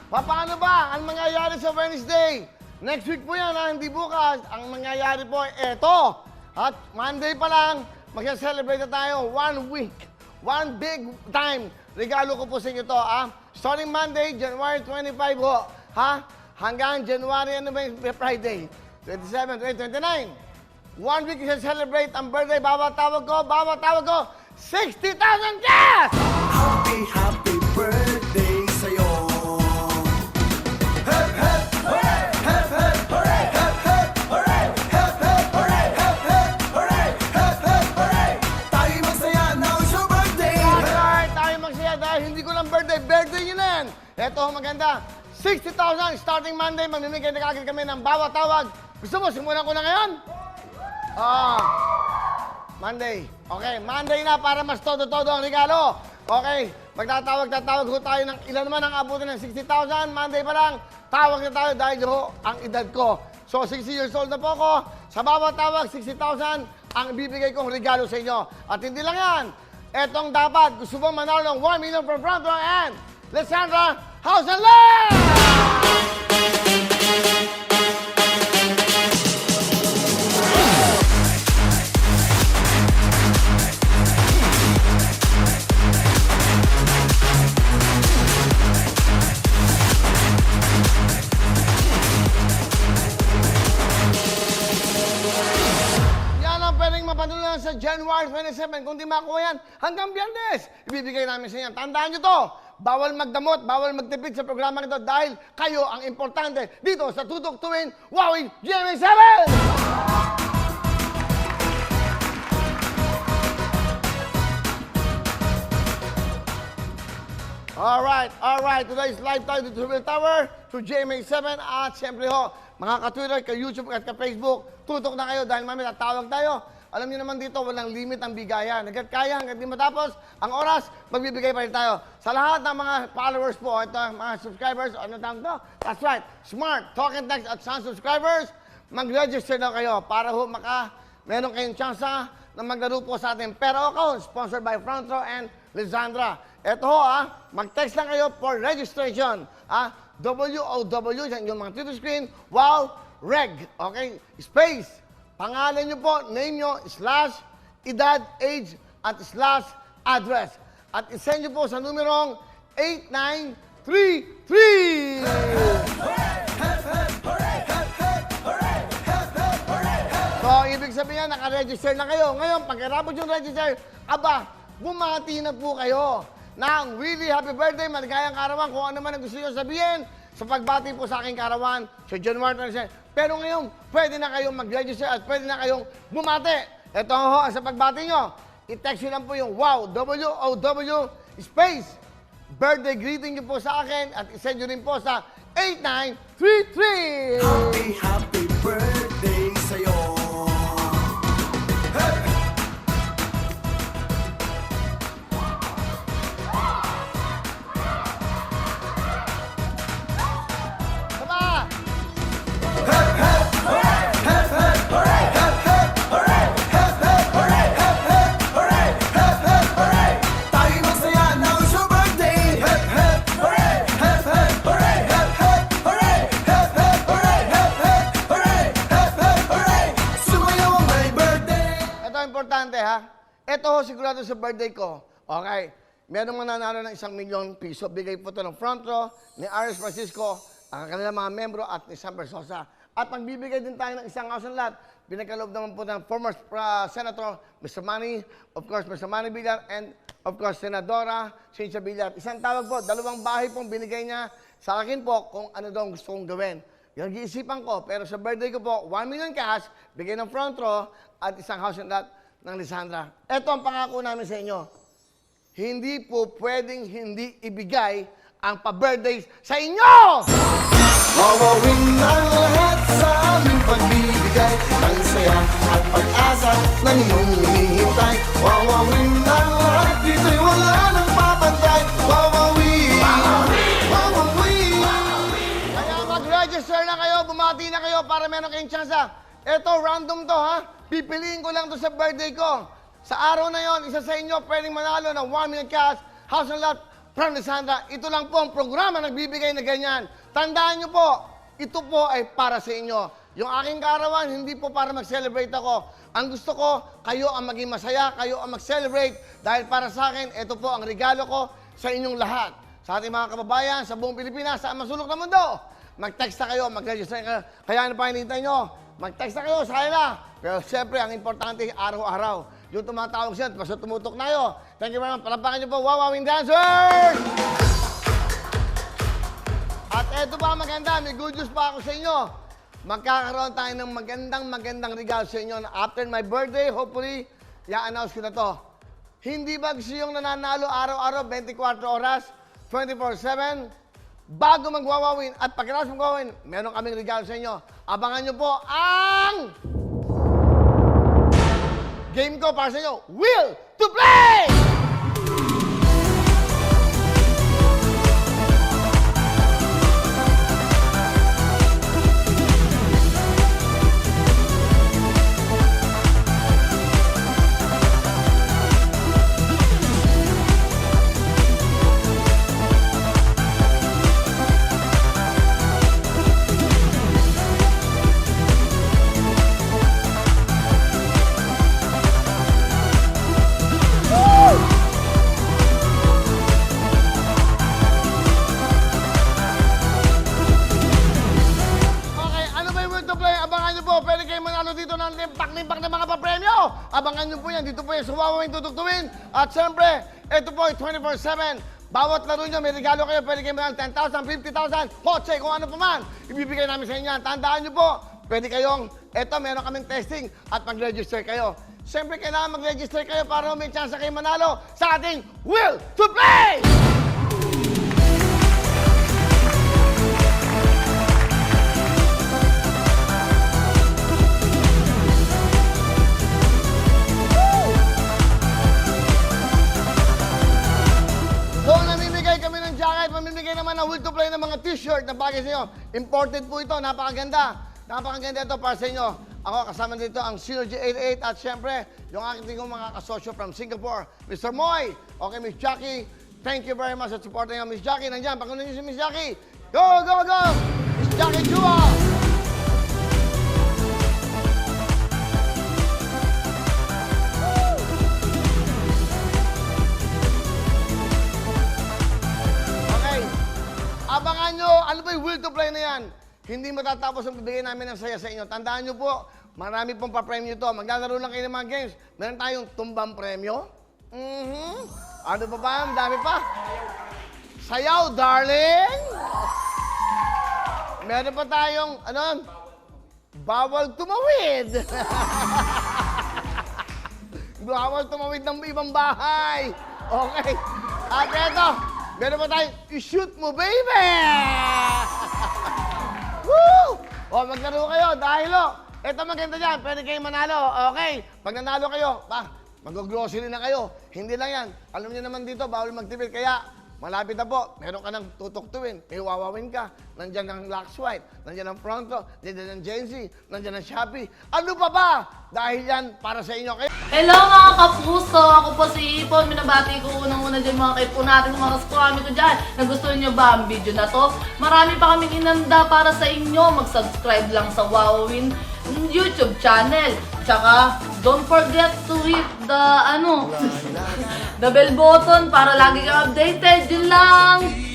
Paano ba ang mangyayari sa Wednesday? Next week po yan, hindi bukas. Ang mangyayari po ay eto. At Monday pa lang, mag-celebrate na tayo. 1 week. One big time. Regalo ko po sa inyo to. Starting Monday, January 25 ho. Hanggang January, ano ba yung Friday? 27, 29. 1 week i-celebrate ang birthday. Bawat tawag ko, 60,000 cash! Happy, happy birthday sa'yo. Hep, hep, hooray! Hep, hep, hooray! Hep, hep, hooray! Hep, hep, hooray! Hep, hep, hooray! Hep, hep, hooray! Tayo magsaya, now it's your birthday! Alright, tayo magsaya dahil hindi ko lang birthday nyo na yan. Ito ang maganda, 60,000 starting Monday, mamimigay na kagad kami ng bawat tawag. Gusto mo, simulan ko na ngayon? Monday. Okay, Monday na para mas todo-todo ang regalo. Okay, magtatawag ho tayo ng ilan naman ang abutin ng 60,000. Monday pa lang, tawag na tayo dahil ho ang edad ko. So, 60 years old na po ako. Sa bawat tawag, 60,000 ang ibibigay kong regalo sa inyo. At hindi lang yan. Etong dapat, gusto mo manalo ng 1 million from front row and Lysandra House and Land! Mapatuloy sa January 27. Kung di makuha yan, hanggang Biyernes, ibibigay namin sa inyo. Tandaan nyo to, bawal magdamot, bawal magtipid sa programa nito dahil kayo ang importante dito sa Tutok Tuwing Wowing GMA7! Alright. Today's live tayo dito sa Will Tower through GMA7 at siyempre ho, mga ka-Twitter, ka-YouTube at ka-Facebook, tutok na kayo dahil mami tatawag tayo. Alam niyo naman dito, walang limit ang bigayan. Hanggat kaya, hanggat di matapos, ang oras, magbibigay pa rin tayo. Sa lahat ng mga followers po, ito, mga subscribers, ano tawag to? That's right, Smart, Talk and Text at Sound subscribers, mag-register na kayo para ho meron kayong tsansa na maglaro po sa ating Pero Account, sponsored by Front Row and Lysandra. Ito ho, mag-text lang kayo for registration. WOW, yan yung mga Twitter screen, wow, reg, okay, space. Pangalan nyo po, name nyo, / edad, age, at / address. At isend nyo po sa numerong 8933! So, ibig sabihin, naka-register na kayo. Ngayon, pagkarapos yung register, bumati na po kayo ng really happy birthday, maligayang karawan, kung ano man ang gusto nyo sabihin sa pagbati po sa aking karawan sa January 27. Pero ngayon, pwede na kayong mag-register at pwede na kayong bumati. Ito ho, sa pagbati nyo, i-text nyo lang po yung WOW, W-O-W, space, birthday greeting nyo po sa akin at isend nyo rin po sa 8933! Happy, happy birthday sa'yo. Importante ito ho sigurado sa birthday ko. Okay, merong mananalo ng 1 milyon piso. Bigay po ito ng Front Row ni Aris Francisco, ang kanilang mga membro at ni Sam Bersosa. At magbibigay din tayo ng isang house and lot. Pinagkaloob naman po ng former Senator Mr. Manny, of course Mr. Manny Villar, and of course Senadora Cynthia Villar. Isang tawag po, 2 bahay pong binigay niya sa akin po kung ano daw gusto kong gawin. Yung giisipan ko, pero sa birthday ko po, 1 million cash, bigay ng Front Row at isang house and lot ng Lysandra. Ito ang pangako namin sa inyo. Hindi po pwedeng hindi ibigay ang pa-birthdays sa inyo! Wawawin ang lahat sa aming pagbibigay ng saya at pag-asa na inyong hinihintay. Wawawin ang lahat, dito'y wala nang papantay. Wawawin! Wawawin! Kaya mag-register na kayo, bumati na kayo para meron kayong tsansa. Ito, random to Pipiliin ko lang to sa birthday ko. Sa araw na yon, isa sa inyo pwedeng manalo ng 1 million cash, house and lot, from Lisandra. Ito lang po ang programa nagbibigay na ganyan. Tandaan nyo po, ito po ay para sa inyo. Yung aking kaarawan, hindi po para mag-celebrate ako. Ang gusto ko, kayo ang maging masaya, kayo ang mag-celebrate. Dahil para sa akin, ito po ang regalo ko sa inyong lahat. Sa ating mga kababayan, sa buong Pilipinas, sa masulok na mundo. Mag-text na kayo, mag-register kayo. Kaya ano pa hinihintay nyo? Mag-text na kayo sa kanila. Pero siyempre, ang importante, araw-araw. Yung tumatawag siya, basta tumutok na kayo. Thank you very much. Palapakan niyo po, Wawawing Dancers! At eto pa maganda, may good news pa ako sa inyo. Magkakaroon tayo ng magandang regalo sa inyo na after my birthday, hopefully, i-announce ko na to. Hindi ba gusto yung nananalo araw-araw, 24 oras, 24/7? Bago magwawawin at pagkatapos magwawin, meron kaming regalo sa inyo. Abangan nyo po ang game ko para sa inyo, Will to Play! Pwede kayo manalo dito ng limpak-limpak na mga papremyo. Abangan nyo po yan. Dito po yan sa Wawawing Tutuktuin. At syempre, ito po ay 24/7. Bawat laro nyo, may regalo kayo. Pwede kayo manalo 10,000, 50,000, kotse, kung ano pa man. Ibibigay namin sa inyo yan. Tandaan nyo po, pwede kayong, meron kaming testing at mag-register kayo. Syempre, kailangan mag-register kayo para may chance kayo manalo sa ating Will to Play! Mamimigay naman ng Will to Play ng mga t-shirt na bagay sa inyo. Imported po ito, napakaganda. Napakaganda ito para sa inyo. Ako, kasama dito ang Synergy 88 at syempre, yung aking mga kasosyo from Singapore, Mr. Moy, okay, Miss Jackie. Thank you very much sa support niyo, Miss Jackie. Nandiyan, pakunin niyo si Miss Jackie. Go, go, go! Miss Jackie Chua! Abangan nyo, ano ba yung Will to Play na yan? Hindi matatapos ang bibigay namin ng saya sa inyo. Tandaan nyo po, marami pong pa-premyo to. Maglalaro lang kayo ng mga games. Meron tayong tumbang premyo. Ano pa ba? Dami pa. Sayaw, darling. Meron pa tayong, bawal tumawid. Bawal tumawid ng ibang bahay. Okay. At eto, meron pa tayong i-shoot mo, baby! Woo! O, maglaro kayo dahil ito maganda dyan, pwede kayong manalo. Okay, pag nanalo kayo, mag-grocery na kayo. Hindi lang yan. Alam niyo naman dito, bawal magtipid. Kaya, malapit na po, meron ka ng tutuktuin. May wawawin ka. Nandiyan ang Lux White, nandiyan ang Pronto, nandiyan ang Gen Z, nandiyan ang Shopee. Ano pa ba? Dahil yan para sa inyo. Hello mga kapuso! Ako po si Ipon. Minabati ko unang-una dyan mga kaipo natin, mga kaskwami ko dyan. Nagustuhan nyo ba ang video na to? Marami pa kaming inanda para sa inyo. Mag-subscribe lang sa Wawawin YouTube channel. Tsaka, don't forget to hit the, the bell button para lagi ka updated. Yun lang!